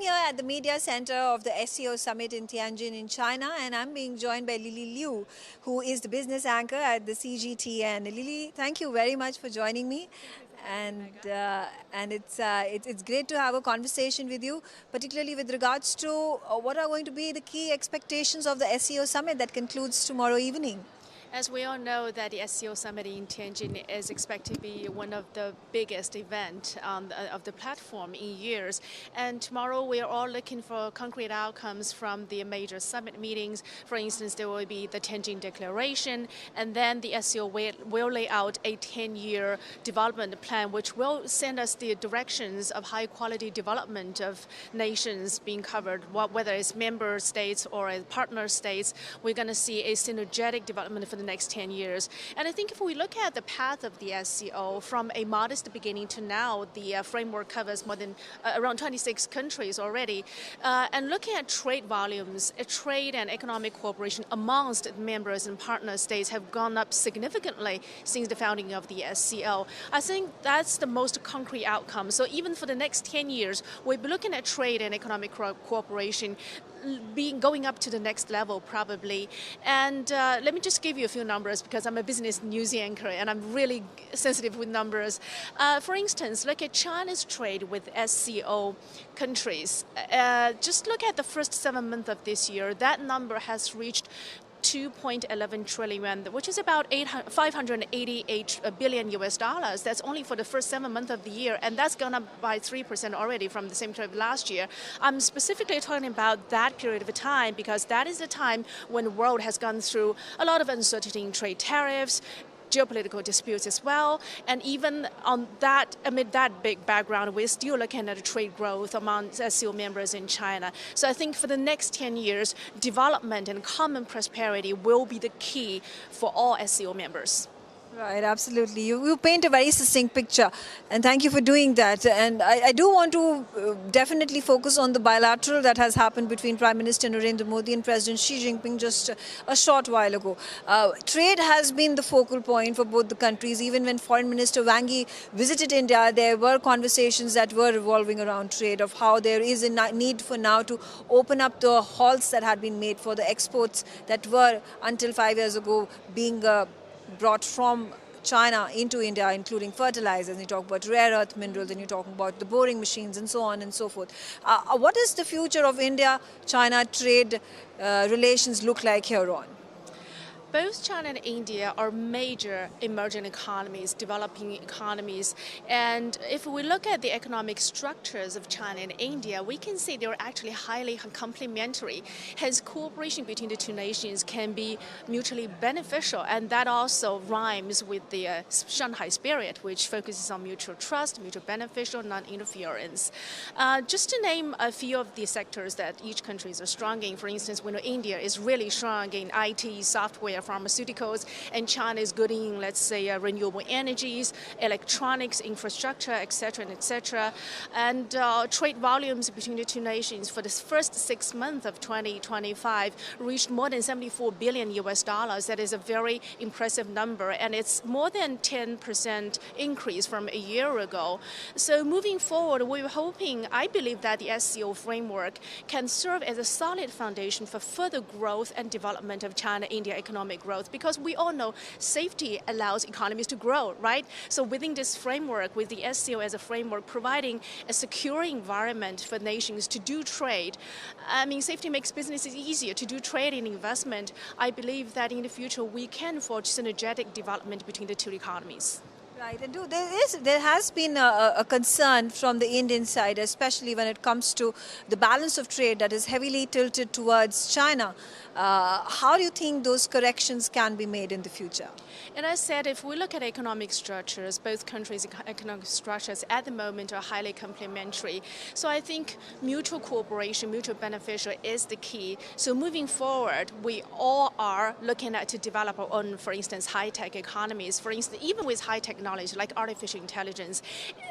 here at the media center of the SEO Summit in Tianjin in China, and I'm being joined by Lili Lyu, who is the business anchor at the CGTN. Lili, thank you very much for joining me. And it's great to have a conversation with you, particularly with regards to what are going to be the key expectations of the SEO Summit that concludes tomorrow evening. As we all know, that the SEO Summit in Tianjin is expected to be one of the biggest events of the platform in years. And tomorrow we are all looking for concrete outcomes from the major summit meetings. For instance, there will be the Tianjin Declaration, and then the SEO will lay out a 10-year development plan, which will send us the directions of high-quality development of nations being covered, whether it's member states or partner states. We're going to see a synergetic development for the next 10 years. And I think if we look at the path of the SEO from a modest beginning to now, the framework covers more than around 26 countries already. And looking at trade volumes, trade and economic cooperation amongst members and partner states have gone up significantly since the founding of the SEO. I think that's the most concrete outcome. So even for the next 10 years, we'll be looking at trade and economic cooperation going up to the next level probably. And let me just give you a few numbers, because I'm a business news anchor and I'm really sensitive with numbers. For instance, look at China's trade with SCO countries. Just look at the first 7 months of this year. That number has reached 2.11 trillion, which is about 588 billion US dollars. That's only for the first 7 months of the year, and that's gone up by 3% already from the same time last year. I'm specifically talking about that period of time because that is the time when the world has gone through a lot of uncertainty in trade tariffs, geopolitical disputes as well, and even on that, amid that big background, we're still looking at trade growth among SEO members in China. So I think for the next 10 years, development and common prosperity will be the key for all SEO members. Right, absolutely. You paint a very succinct picture, and thank you for doing that. And I do want to definitely focus on the bilateral that has happened between Prime Minister Narendra Modi and President Xi Jinping just a short while ago. Trade has been the focal point for both the countries. Even when Foreign Minister Wang Yi visited India, there were conversations that were revolving around trade, of how there is a need for now to open up the halts that had been made for the exports that were until 5 years ago being brought from China into India, including fertilizers, and you talk about rare earth minerals, and you're talking about the boring machines and so on and so forth. What does the future of India-China trade relations look like here on? Both China and India are major emerging economies, developing economies. And if we look at the economic structures of China and India, we can see they're actually highly complementary. Hence, cooperation between the two nations can be mutually beneficial. And that also rhymes with the Shanghai spirit, which focuses on mutual trust, mutual beneficial, non-interference. Just to name a few of the sectors that each country is strong in, for instance, we know India is really strong in IT, software, pharmaceuticals, and China is good in, let's say, renewable energies, electronics, infrastructure, etc., etc. And trade volumes between the two nations for the first 6 months of 2025 reached more than 74 billion US dollars. That is a very impressive number, and it's more than 10% increase from a year ago. So moving forward, we're hoping, I believe that the SEO framework can serve as a solid foundation for further growth and development of China-India economic growth, because we all know safety allows economies to grow, right? So within this framework, with the SEO as a framework, providing a secure environment for nations to do trade, I mean, safety makes businesses easier to do trade and investment. I believe that in the future we can forge synergetic development between the two economies. Right, and there has been a concern from the Indian side, especially when it comes to the balance of trade that is heavily tilted towards China. How do you think those corrections can be made in the future? And I said, if we look at economic structures, both countries' economic structures at the moment are highly complementary. So I think mutual cooperation, mutual beneficial is the key. So moving forward, we all are looking at to develop our own, for instance, high-tech economies. For instance, even with high-tech technology, like artificial intelligence.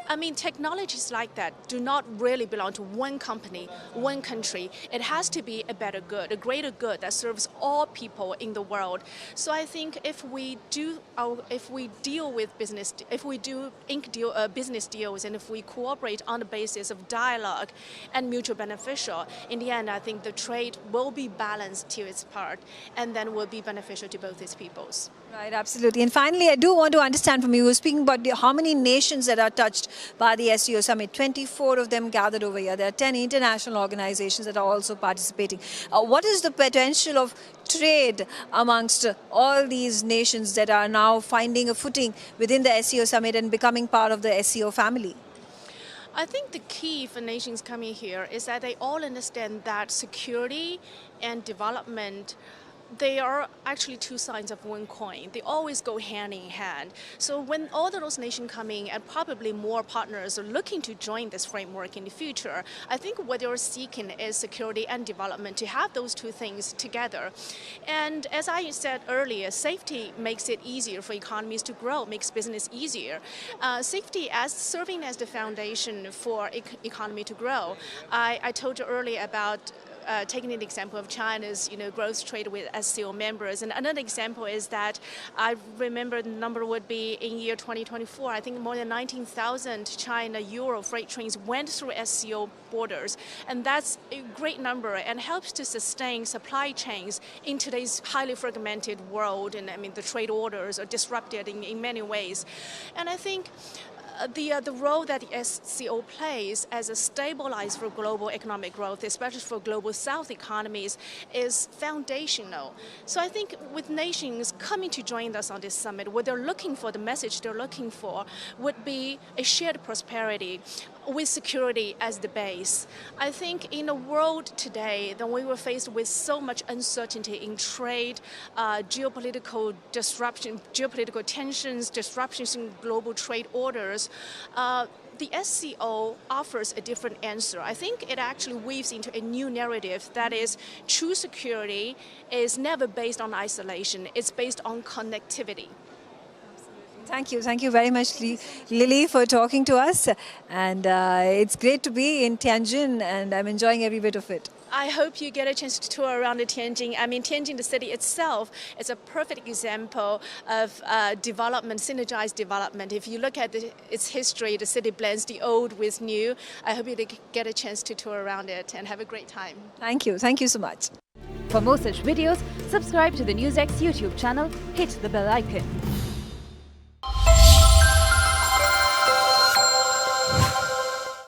I mean, technologies like that do not really belong to one company, one country. It has to be a better good, a greater good that serves all people in the world. So I think if we deal with business, if we do business deals, and if we cooperate on the basis of dialogue and mutual beneficial, in the end, I think the trade will be balanced to its part, and then will be beneficial to both its peoples. Right, absolutely. And finally, I do want to understand from you, speaking about how many nations that are touched by the SCO Summit. 24 of them gathered over here. There are 10 international organizations that are also participating. What is the potential of trade amongst all these nations that are now finding a footing within the SCO Summit and becoming part of the SCO family? I think the key for nations coming here is that they all understand that security and development, they are actually two sides of one coin. They always go hand in hand. So when all of those nations come in, and probably more partners are looking to join this framework in the future, I think what they're seeking is security and development, to have those two things together. And as I said earlier, safety makes it easier for economies to grow, makes business easier. Safety as serving as the foundation for economy to grow. I told you earlier about taking an example of China's growth trade with SCO members. And another example is that I remember the number would be in year 2024, I think more than 19,000 China-Euro freight trains went through SCO borders. And that's a great number and helps to sustain supply chains in today's highly fragmented world. And I mean, the trade orders are disrupted in many ways. And I think the role that the SCO plays as a stabilizer for global economic growth, especially for global South economies, is foundational. So I think with nations coming to join us on this summit, what they're looking for, the message they're looking for, would be a shared prosperity with security as the base. I think in a world today that we were faced with so much uncertainty in trade, geopolitical disruption, geopolitical tensions, disruptions in global trade orders, the SCO offers a different answer. I think it actually weaves into a new narrative that is true security is never based on isolation, it's based on connectivity. Thank you very much, Lili, for talking to us. And it's great to be in Tianjin, and I'm enjoying every bit of it. I hope you get a chance to tour around Tianjin. I mean, Tianjin, the city itself, is a perfect example of development, synergized development. If you look at its history, the city blends the old with new. I hope you get a chance to tour around it and have a great time. Thank you so much. For more such videos, subscribe to the Newsx YouTube channel, hit the bell icon.